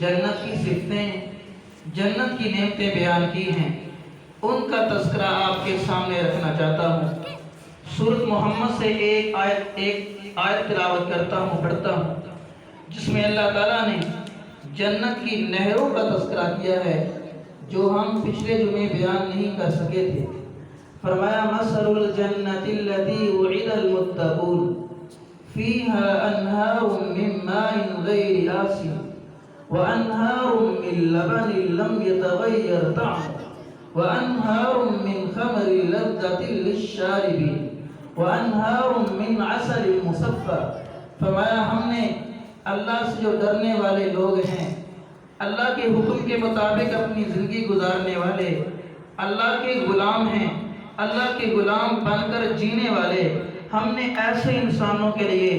جنت کی صفتیں، جنت کی نعمتیں بیان کی ہیں، ان کا تذکرہ آپ کے سامنے رکھنا چاہتا ہوں۔ سورۃ محمد سے ایک آیت تلاوت کرتا ہوں، پڑھتا ہوں، جس میں اللہ تعالیٰ نے جنت کی نہروں کا تذکرہ کیا ہے جو ہم پچھلے جمعے بیان نہیں کر سکے تھے۔ فرمایا مثل الجنت التي وعد المتقون فيها أنهار من ماء غير آسن وأنهار من لبن لم يتغير طعمه وأنهار من خمر لذة للشاربين وأنهار من عسل مصفى۔ فرمایا ہم نے اللہ سے جو ڈرنے والے لوگ ہیں، اللہ کے حکم کے مطابق اپنی زندگی گزارنے والے، اللہ کے غلام ہیں، اللہ کے غلام بن کر جینے والے، ہم نے ایسے انسانوں کے لیے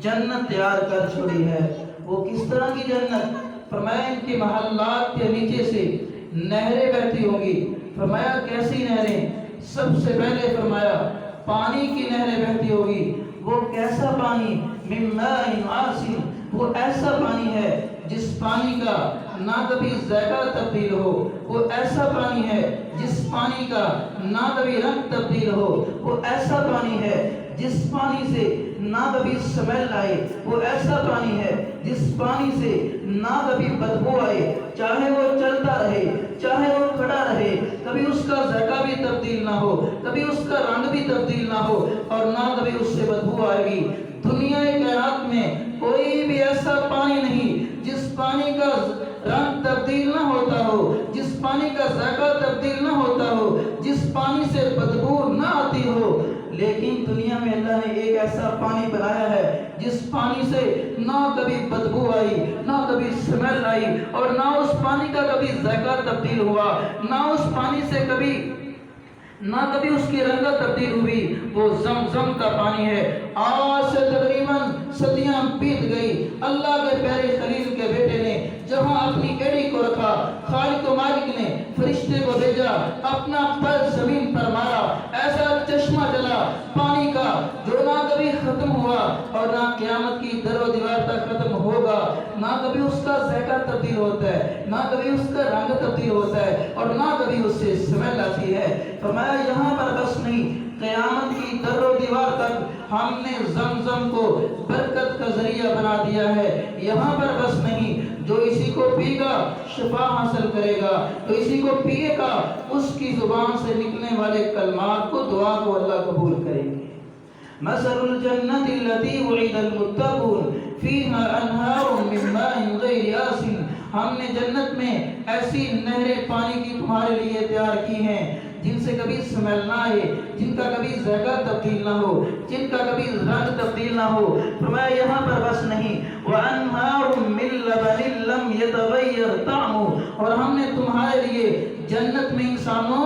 جنت تیار کر چھوڑی ہے۔ وہ کس طرح کی جنت؟ فرمایا ان کے محلات کے نیچے سے نہریں بہتی ہوں گی۔ فرمایا کیسی نہریں؟ سب سے پہلے فرمایا پانی کی نہریں بہتی ہوگی۔ وہ کیسا پانی؟ من ماء آسن، وہ ایسا پانی ہے جس پانی کا نہ کبھی ذائقہ تبدیل ہو، وہ ایسا پانی ہے جس پانی کا نہ کبھی رنگ تبدیل ہو، وہ ایسا پانی ہے جس پانی سے نہ کبھی سمیل آئے، وہ ایسا پانی ہے جس پانی سے نہ کبھی بدبو آئے، چاہے وہ چلتا رہے، چاہے وہ کھڑا رہے، کبھی اس کا ذائقہ بھی تبدیل نہ ہو، کبھی اس کا رنگ بھی تبدیل نہ ہو، اور نہ کبھی اس سے بدبو آئے گی۔ دنیا کائنات میں کوئی بھی ایسا پانی نہیں جس پانی کا رنگ تبدیل نہ ہوتا ہو، جس پانی کا ذائقہ تبدیل نہ ہوتا ہو، جس پانی سے بدبو نہ آتی ہو۔ لیکن دنیا میں اللہ نے ایک ایسا پانی بنایا ہے جس پانی سے نہ کبھی بدبو آئی، نہ کبھی سمیل آئی، اور نہ اس پانی کا کبھی ذائقہ تبدیل ہوا، نہ اس پانی سے کبھی اس کی رنگت تبدیل ہوئی۔ وہ زمزم کا پانی ہے۔ آج سے تقریباً صدیاں بیت گئی، اللہ کے پیارے خلیل کے بیٹے نے جہاں اپنی ایڑی کو رکھا، خالق و مالک نے فرشتے کو بھیجا، اپنا پر زمین پر مارا، ایسا چشمہ چلا پانی کا جو نہ کبھی ختم ہوا اور نہ قیامت کی در و دیوار تک ختم ہوگا، نہ کبھی اس کا ذائقہ تبدیل ہوتا ہے، نہ کبھی اس کا رنگ تبدیل ہوتا ہے، اور نہ کبھی اس سے سمیل آتی ہے۔ فرمایا یہاں پر بس نہیں، قیامت کی در و دیوار تک ہم نے زمزم کو برکت کا ذریعہ بنا دیا ہے۔ یہاں پر بس نہیں، جو اسی کو پی گا شفا حاصل کرے گا، جو اسی کو پیے گا اس کی زبان سے نکلنے والے کلمات کو، دعا کو اللہ قبول کریں گے۔ مثل الجنت التي وعد المتقون فيها انہار من ماء غیر آسن۔ ہم نے جنت میں ایسی نہریں پانی کی تمہارے لیے تیار کی ہیں جن سے کبھی سمیل نہ آئے، جن کا کبھی ذائقہ تبدیل نہ ہو، جن کا کبھی رنگ تبدیل نہ ہو۔ فرمایا یہاں پر بس نہیں، وَأَنْهَارٌ مِّن لَبَنٍ لَمْ يَتَغَيَّرْ طَعْمُهُ، اور ہم نے تمہارے لیے جنت میں انسانوں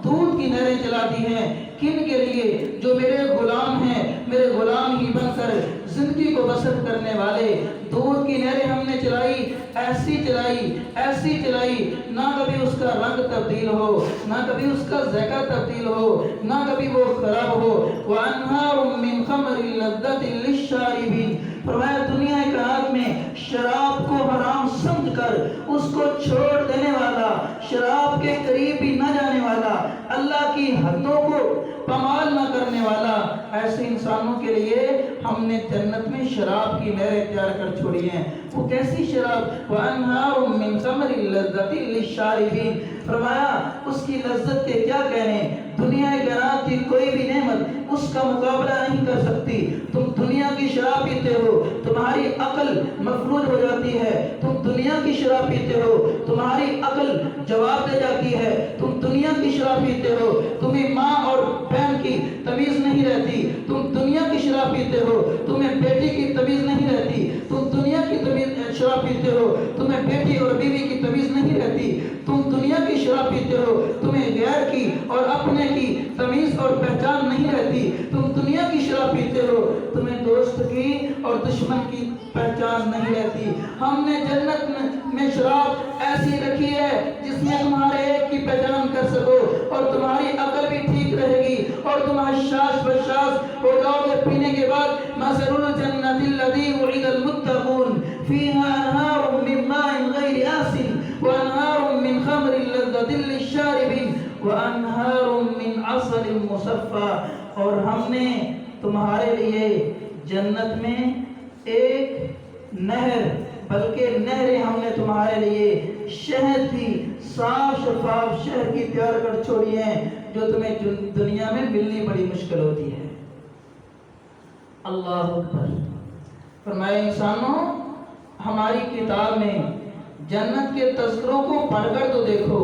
دودھ کی نہریں چلا دی ہیں۔ کن کے لیے؟ جو میرے غلام ہیں، میرے غلام ہی بن کر زندگی کو بسر کرنے والے۔ دودھ کی نہریں ہم نے چلائی، ایسی چلائی، ایسی چلائی، نہ کبھی اس کا رنگ تبدیل ہو، نہ کبھی اس کا ذائقہ تبدیل ہو، نہ کبھی وہ خراب ہو۔ وَأَنْهَارٌ مِّن خَمْرٍ لَذَّةٍ لِلشَّارِبِينَ۔ فرمایا دنیا کائنات میں شراب کو حرام سمجھ کر اس کو چھوڑ دینے والا، شراب کے قریب بھی نہ جانے والا، اللہ کی حدوں کو پامال نہ کرنے والا، ایسے انسانوں کے لیے ہم نے جنت میں شراب کی نہریں تیار کر چھوڑی ہیں۔ وہ کیسی شراب؟ وَأَنْهَارٌ مِّن خَمْرٍ لَذَّةٍ لِلشَّارِبِينَ۔ فرمایا اس کی لذت کے کیا کہنے، دنیا کائنات کی کوئی بھی نعمت اس کا مقابلہ نہیں کر سکتی۔ تم دنیا کی شراب پیتے ہو، تمہاری عقل مفلوج ہو جاتی ہے۔ تم دنیا کی شراب پیتے ہو، تمہاری عقل جواب دے جاتی ہے۔ تم دنیا کی شراب پیتے ہو، تمہیں ماں اور بہن کی تمیز نہیں رہتی۔ تم دنیا کی شراب پیتے ہو، تمہیں بیٹی کی تمیز نہیں رہتی۔ تم دنیا کی شراب پیتے ہو، تمہیں بیٹی اور بیوی کی تمیز نہیں رہتی۔ تم دنیا کی شراب پیتے ہو، تمہیں غیر کی اور اپنے کی تمیز اور پہچان نہیں رہتی۔ تم دنیا کی شراب پیتے ہو، تمہیں دوست کی اور دشمن کی پہچان نہیں رہتی۔ ہم نے جنت میں شراب ایسی رکھی ہے جس میں تمہارے ایک کی پہچان کر سکو، اور تمہاری عقل بھی ٹھیک رہے گی، اور تم حشاش بشاش ہو جاؤ گے پینے کے بعد۔ مثل الجنت الذی وعد المتقون فیہا انہار من ماء غیر مصفا، اور ہم نے تمہارے لیے جنت میں ایک نہر، بلکہ نہریں ہم نے تمہارے لیے شہد کی، صاف شفاف شہد کی تیار کر چھوڑی ہیں، جو تمہیں دنیا میں ملنی بڑی مشکل ہوتی ہے۔ اللہ اکبر۔ فرمایا انسانوں، ہماری کتاب میں جنت کے تذکروں کو پڑھ کر تو دیکھو،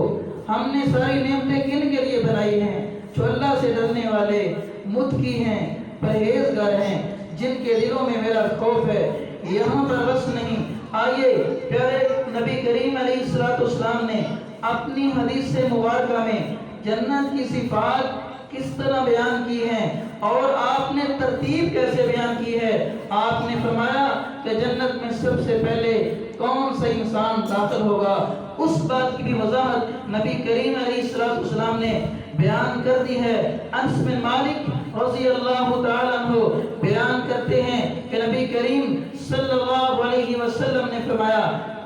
ہم نے ساری نعمتیں کن کے لیے بنائی ہیں؟ جو اللہ سے ڈرنے والے، متقی ہیں، پرہیزگار ہیں، جن کے دلوں میں میرا خوف ہے۔ یہاں پر بس نہیں، آئیے پیارے نبی کریم علیہ السلام نے اپنی حدیث مبارکہ میں جنت کی صفات کس طرح بیان کی ہیں اور آپ نے ترتیب کیسے بیان کی ہے۔ آپ نے فرمایا کہ جنت میں سب سے پہلے کون سا انسان داخل ہوگا، اس بات کی بھی وضاحت نبی کریم علیہ السلام نے بیان کر دی ہے۔ انس بن مالک رضی اللہ تعالیٰ عنہ بیان کرتے ہیں کہ نبی کریم صلی اللہ علیہ وسلم نے فرمایا،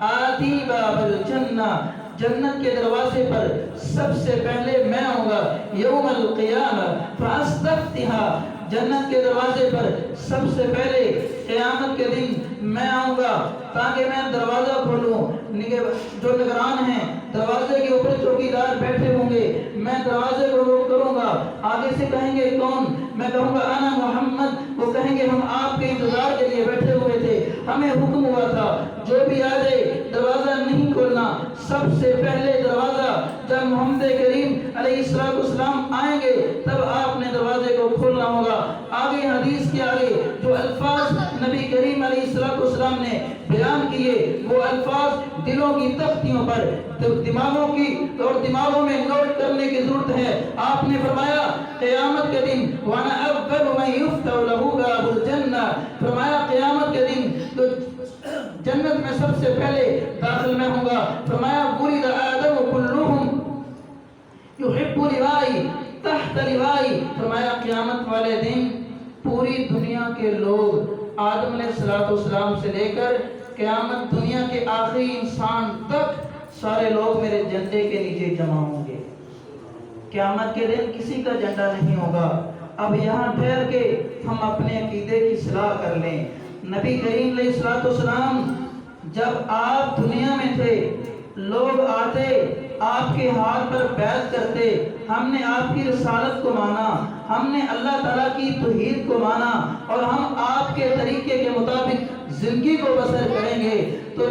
آتی باب الجنہ، جنت کے دروازے پر سب سے پہلے میں آؤں گا، یوم القیامہ فاستفتحا، جنت کے دروازے پر سب سے پہلے قیامت کے دن میں آؤں گا تاکہ میں دروازہ کھولوں۔ جو نگران ہیں دروازے کے اوپر چوکیدار بیٹھے ہوں گے، میں دروازے کو روک کروں گا، آگے سے کہیں گے کون؟ میں کہوں گا انا محمد، وہ کہیں گے ہم آپ کے انتظار کے لیے بیٹھے ہوئے تھے، ہمیں حکم ہوا تھا جو بھی آ جائے دروازہ نہیں کھولنا۔ سب سے پہلے دروازہ جب محمد کریم علیہ السلام آئیں گے تب آپ نے دروازے کو کھولنا ہوگا۔ آگے حدیث کے آگے جو الفاظ نبی کریم علیہ السلام نے بیان کیے، وہ الفاظ دلوں کی تختیوں پر، دماغوں کی اور دماغوں میں نوٹ کرنے کی ضرورت ہے۔ آپ نے فرمایا قیامت کے دن وَأَنَا أَوَّلُ مَن يُفْتَحُ لَهُ بَابُ الْجَنَّةِ، فرمایا قیامت کے دن تو جنت میں سب سے پہلے داخل میں ہوں گا۔ فرمایا وُلِدَ آدَمُ كُلُّهُمْ يُحِبُّ لِوَائِي تَحْتَ لِوَائِي، فرمایا قیامت والے دن پوری دنیا کے لوگ آدم علیہ السلام سے لے کر قیامت دنیا کے آخری انسان تک سارے لوگ میرے جھنڈے کے نیچے جمع ہوں گے۔ قیامت کے دن کسی کا جھنڈا نہیں ہوگا۔ اب یہاں ٹھہر کے ہم اپنے عقیدے کی اصلاح کر لیں۔ نبی کریم علیہ السلام جب آپ دنیا میں تھے، لوگ آتے آپ کے ہاتھ پر بیعت کرتے، ہم نے آپ کی رسالت کو مانا، ہم نے اللہ تعالیٰ کی توحید کو مانا اور ہم آپ کے طریقے کے مطابق زندگی کو بسر کریں گے، تو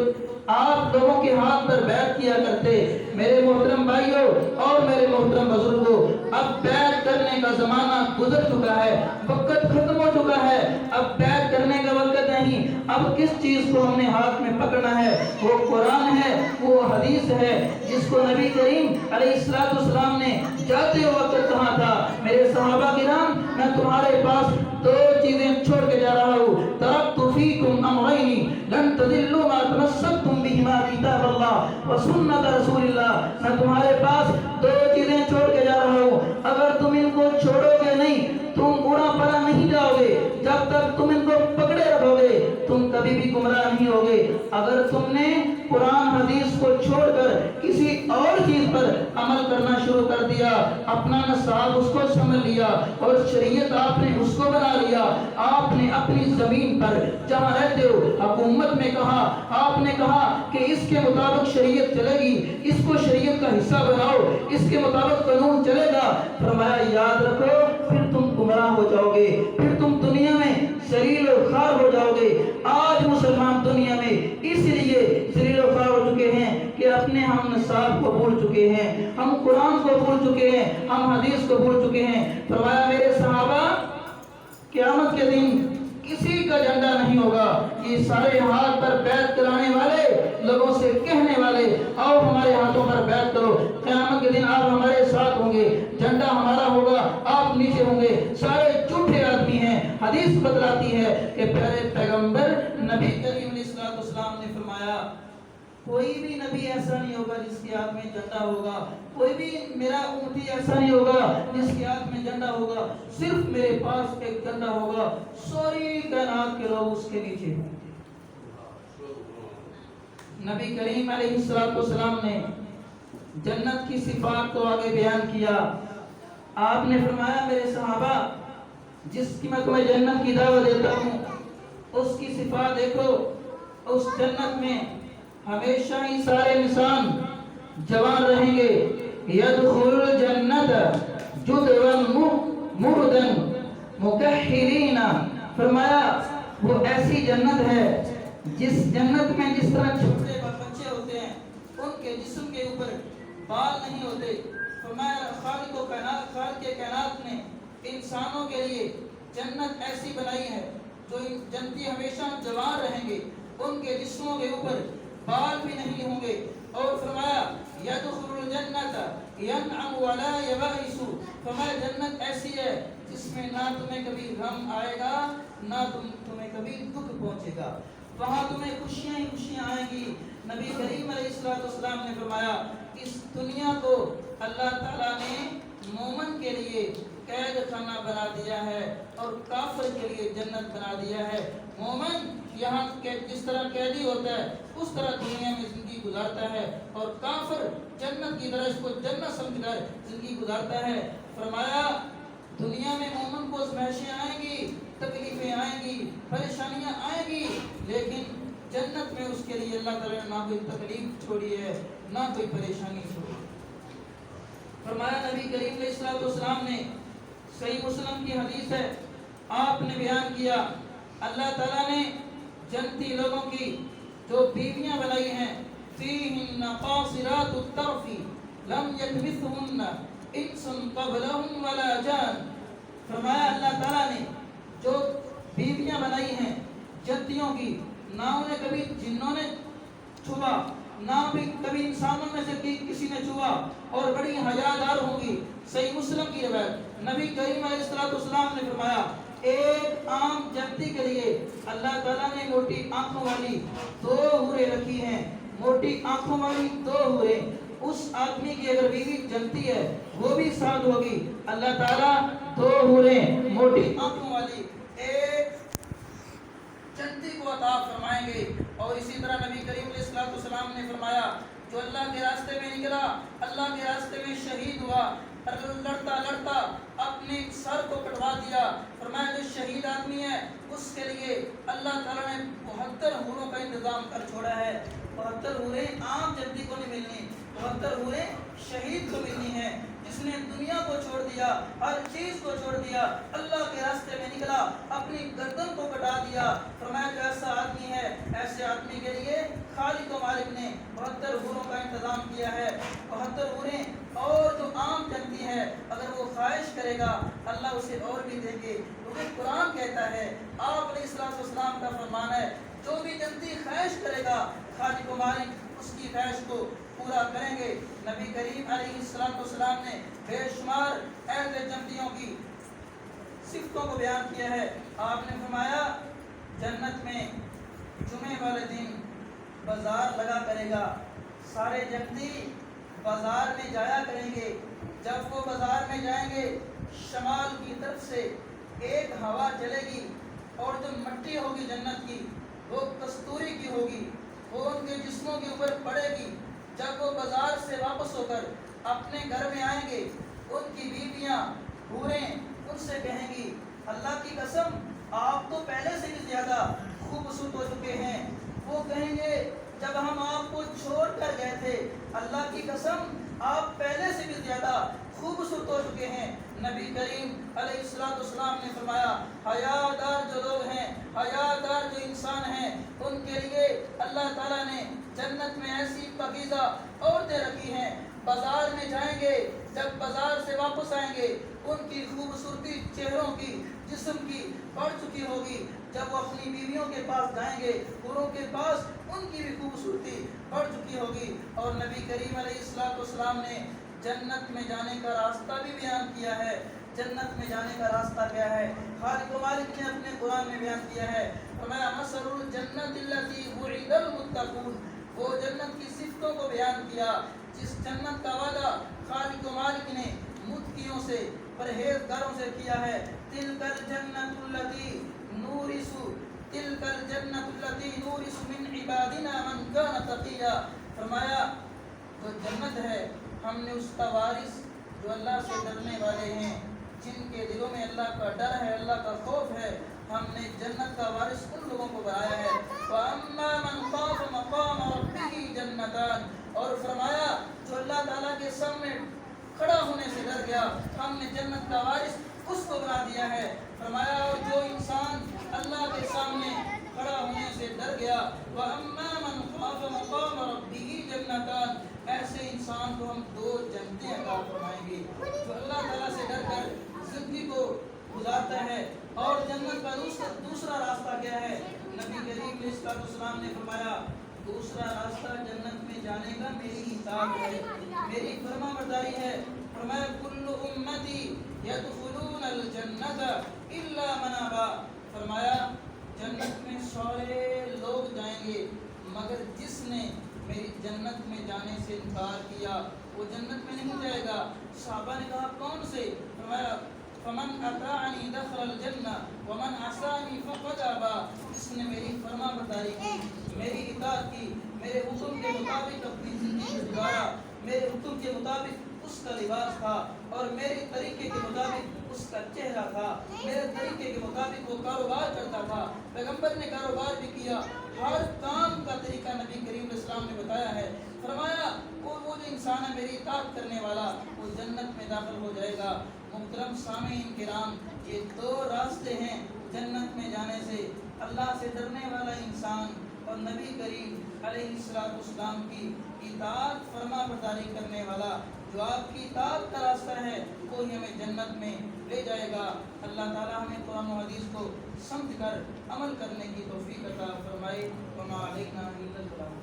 آپ لوگوں کے ہاتھ پر بیعت کیا کرتے۔ میرے محترم بھائیوں اور میرے محترم بزرگوں، اب بیعت کرنے کا زمانہ گزر چکا ہے، وقت ختم ہو چکا ہے، اب بیعت کرنے کا وقت نہیں۔ اب کس چیز کو ہم نے ہاتھ میں پکڑنا ہے؟ وہ قرآن ہے، وہ حدیث ہے، جس کو نبی کریم علیہ السلام نے جاتے وقت کہا تھا، میرے صحابہ کرام میں تمہارے پاس دو چیزیں چھوڑ کے جا رہا ہوں، ترکت فیکم امرین لن تضلوا ما تمسکتم بہما کتاب اللہ وسنت رسول اللہ، میں تمہارے پاس دو چیزیں چھوڑ کے جا رہا ہوں، اگر تم ان کو چھوڑو گے نہیں تم گناہ پڑا نہیں جاؤ گے، جب تک تم ان کو پکڑے رہو گے تم کبھی بھی گمراہ نہیں ہوگے۔ اگر تم نے قرآن حدیث کو چھوڑ کر کسی اور چیز پر عمل کرنا شروع کر دیا، اپنا نصاب اس کو سمجھ لیا اور شریعت آپ نے اس کو بنا لیا، آپ نے اپنی زمین پر جہاں رہتے ہو حکومت میں کہا، آپ نے کہا کہ اس کے مطابق شریعت چلے گی، اس کو شریعت کا حصہ بناؤ، اس کے مطابق قانون چلے گا، فرمایا یاد رکھو پھر تم گمراہ ہو جاؤ گے، پھر تم دنیا میں ذلیل و خوار ہو جاؤ گے۔ آج مسلمان دنیا میں اس لیے ذلیل و خوار ہو چکے ہیں کہ اپنے ہم نصاب کو بھول چکے ہیں، ہم قرآن کو بھول چکے ہیں، ہم حدیث کو بھول چکے ہیں۔ فرمایا میرے صحابہ قیامت کے دن کسی کا جھنڈا نہیں ہوگا، یہ سارے ہاتھ پر بیعت کرانے والے لوگوں سے کہنے والے آؤ ہمارے ہاتھوں پر بیعت کرو، قیامت کے دن آپ ہمارے ساتھ ہوں گے، جھنڈا ہمارا ہوگا، آپ نیچے ہوں گے، سارے جھوٹے آدمی ہیں۔ حدیث بتلاتی ہے کہ پیارے پیغمبر نبی کریم علیہ السلام نے فرمایا کوئی بھی نبی ایسا نہیں ہوگا جس کے ہاتھ میں جھنڈا ہوگا، کوئی بھی میرا امتی ایسا نہیں ہوگا جس کے ہاتھ میں جھنڈا ہوگا، صرف میرے پاس ایک جھنڈا ہوگا، ساری کائنات کے لوگ اس کے نیچے ہوں گے۔ نبی کریم علیہ السلام نے جنت کی صفات کو آگے بیان کیا۔ آپ نے فرمایا میرے صحابہ جس کی میں تمہیں جنت کی دعوت دیتا ہوں اس کی صفات دیکھو، اس جنت میں ہمیشہ ہی سارے انسان جوان رہیں گے. یدخل الجنت جدوا مہدن مکحلین، فرمایا وہ ایسی جنت ہے جس جنت میں جس طرح چھوٹے بچے ہوتے ہیں ان کے جسم کے اوپر بال نہیں ہوتے. فرمایا خالق کائنات نے انسانوں کے لیے جنت ایسی بنائی ہے جو جنتی ہمیشہ جوان رہیں گے، ان کے جسموں کے اوپر بال بھی نہیں ہوں گے. اور فرمایا یدخل الجنت ینعم ولا یبئس، فرمایا جنت ایسی ہے جس میں نہ تمہیں کبھی غم آئے گا نہ تمہیں کبھی دکھ پہنچے گا، وہاں تمہیں خوشیاں ہی خوشیاں آئیں گی. نبی کریم علیہ السلام نے فرمایا اس دنیا کو اللہ تعالیٰ نے مومن کے لیے قید خانہ بنا دیا ہے اور کافر کے لیے جنت بنا دیا ہے. مومن یہاں جس طرح قیدی ہوتا ہے اس طرح دنیا میں زندگی گزارتا ہے اور کافر جنت کی طرح اس کو جنت سمجھ کر زندگی گزارتا ہے. فرمایا دنیا میں مومن کو آزمائشیں آئیں گی، تکلیفیں آئیں گی، پریشانیاں آئیں گی، لیکن جنت میں اس کے لیے اللہ تعالیٰ نے نہ کوئی تکلیف چھوڑی ہے نہ کوئی پریشانی چھوڑی. فرمایا نبی کریم علیہ السلام نے صحیح مسلم کی حدیث ہے، آپ نے بیان کیا اللہ تعالیٰ نے جنتی لوگوں کی جو بیویاں بنائی ہیں فیہن قاصرات الطرف لم یطمثہن انس قبلہم ولا جان. فرمایا اللہ تعالیٰ نے جو بیویاں بنائی ہیں جنتیوں کی نہ انہیں کبھی جنوں نے چھوا نہ بھی کبھی انسانوں میں سے کسی نے چھوا اور بڑی حیادار ہوں گی. صحیح مسلم کی روایت نبی کریم علیہ السلام نے فرمایا ایک عام جنتی کے لیے اللہ تعالیٰ نے موٹی آنکھوں والی 2 حوریں رکھی ہیں. موٹی آنکھوں والی 2 حوریں، اس آدمی کی اگر بیوی جنتی ہے وہ بھی ساتھ ہوگی. اللہ تعالیٰ 2 حوریں موٹی آنکھوں والی ایک جنتی کو عطا فرمائیں گے. اور اسی طرح نبی کریم علیہ السلام نے فرمایا جو اللہ کے راستے میں نکلا، اللہ کے راستے میں شہید ہوا، لڑتا لڑتا اپنے سر کو کٹوا دیا، فرمایا جو شہید آدمی ہے اس کے لیے اللہ تعالیٰ نے 72 حوروں کا انتظام کر چھوڑا ہے. 72 حوریں عام جنتی کو نہیں ملنی، 72 حوریں شہید کو ملنی ہیں جس نے دنیا کو چھوڑ دیا، ہر چیز کو چھوڑ دیا، اللہ کے راستے میں نکلا، اپنی گردن کو کٹا دیا. فرمایا جو ایسا آدمی ہے ایسے آدمی کے لیے خالق و مالک نے 72 حوروں کا انتظام کیا ہے. 72 حوریں اور جو عام جنتی ہے اگر وہ خواہش کرے گا اللہ اسے اور بھی دیں گے، کیونکہ قرآن کہتا ہے، آپ علیہ السلام کا فرمان ہے جو بھی جنتی خواہش کرے گا خالق و مالک اس کی خواہش کو پورا کریں گے. نبی کریم علیہ السلام نے بے شمار اہل جنتیوں کی صفتوں کو بیان کیا ہے. آپ نے فرمایا جنت میں جمعے والے دن بازار لگا کرے گا، سارے جنتی بازار میں جایا کریں گے. جب وہ بازار میں جائیں گے شمال کی طرف سے ایک ہوا چلے گی اور جو مٹی ہوگی جنت کی وہ کستوری کی ہوگی، وہ ان کے جسموں کے اوپر پڑے گی. جب وہ بازار سے واپس ہو کر اپنے گھر میں آئیں گے ان کی بیویاں حوریں ان سے کہیں گی اللہ کی قسم آپ تو پہلے سے بھی زیادہ خوبصورت ہو چکے ہیں. وہ کہیں گے جب ہم آپ کو چھوڑ کر گئے تھے اللہ کی قسم آپ پہلے سے بھی زیادہ خوبصورت ہو چکے ہیں. نبی کریم علیہ السلام نے فرمایا حیادار جو لوگ ہیں، حیادار جو انسان ہیں ان کے لیے اللہ تعالیٰ نے جنت میں ایسی پاکیزہ عورتیں رکھی ہیں. بازار میں جائیں گے، جب بازار سے واپس آئیں گے ان کی خوبصورتی چہروں کی جسم کی بڑھ چکی ہوگی. جب وہ اپنی بیویوں کے پاس جائیں گے حوروں کے پاس ان کی بھی خوبصورتی بڑھ چکی ہوگی. اور نبی کریم علیہ السلام نے جنت میں جانے کا راستہ بھی بیان کیا ہے. جنت میں جانے کا راستہ کیا ہے خالق و مالک نے اپنے قرآن میں بیان کیا ہے. فرمایا مثل الجنت التي وعد المتقون، وہ جنت کی صفتوں کو بیان کیا جس جنت کا وعدہ خالق و مالک نے متقیوں سے پرہیزگاروں سے کیا ہے. تلک الجنت التي نورث تلک الجنت التي نورث من عبادنا من كان تقيا. فرمایا جو جنت ہے ہم نے اس کا وارث جو اللہ سے ڈرنے والے ہیں، جن کے دلوں میں اللہ کا ڈر ہے، اللہ کا خوف ہے، ہم نے جنت کا وارث ان لوگوں کو بنایا ہے۔ وَأَمَّا مَنْ خَافَ مَقَامَ رَبِّهِ جَنَّتَانِ، اور فرمایا جو اللہ تعالیٰ کے سامنے کھڑا ہونے سے ڈر گیا، ہم نے جنت کا وارث اس کو بنا دیا ہے۔ فرمایا اور جو انسان اللہ کے سامنے کھڑا ہونے سے ڈر گیا، وَأَمَّا مَنْ خَافَ مَقَامَ رَبِّهِ جَنَّتَانِ، ایسے انسان کو ہم 2 جنتیں عطا فرمائیں گے۔ جو اللہ تعالیٰ سے ڈر کر زندگی کو گزارتا ہے، اور جنت کا دوسرا راستہ کیا ہے؟ نبی کریم علیہ السلام نے فرمایا دوسرا راستہ جنت میں جانے کا میری اطاعت ہے، میری فرما برداری ہے۔ فرمایا کل امتی یدخلون الجنت الا من ابا، فرمایا جنت میں سارے لوگ جائیں گے مگر جس نے میری جنت میں جانے سے انکار کیا وہ جنت میں نہیں جائے گا۔ صحابہ نے کہا کون سے؟ فرمایا فمن اطاعنی دخل الجنہ ومن عصانی فقد ابا، جس نے میری فرما برداری کی، میری اطاعت کی، میرے حکم کے مطابق اپنی زندگی کو گزارا، میرے حکم کے مطابق اس کا لباس تھا اور میرے طریقے کے مطابق اس کا چہرہ تھا، میرے طریقے کے مطابق وہ کاروبار کرتا تھا، پیغمبر نے کاروبار بھی کیا، ہر کام کا طریقہ نبی کریم علیہ السلام نے بتایا ہے۔ فرمایا وہ جو انسان ہے میری اطاعت کرنے والا وہ جنت میں داخل ہو جائے گا۔ محترم سامعین کرام، یہ 2 راستے ہیں جنت میں جانے سے، اللہ سے ڈرنے والا انسان اور نبی کریم علیہ السلام کی اطاعت فرما برداری کرنے والا۔ جو آپ کی اطاعت کا راستہ ہے وہی ہمیں جنت میں لے جائے گا۔ اللہ تعالیٰ ہمیں قرآن و حدیث کو سمجھ کر عمل کرنے کی توفیق عطا فرمائے۔ وما علینا الا البلاغ۔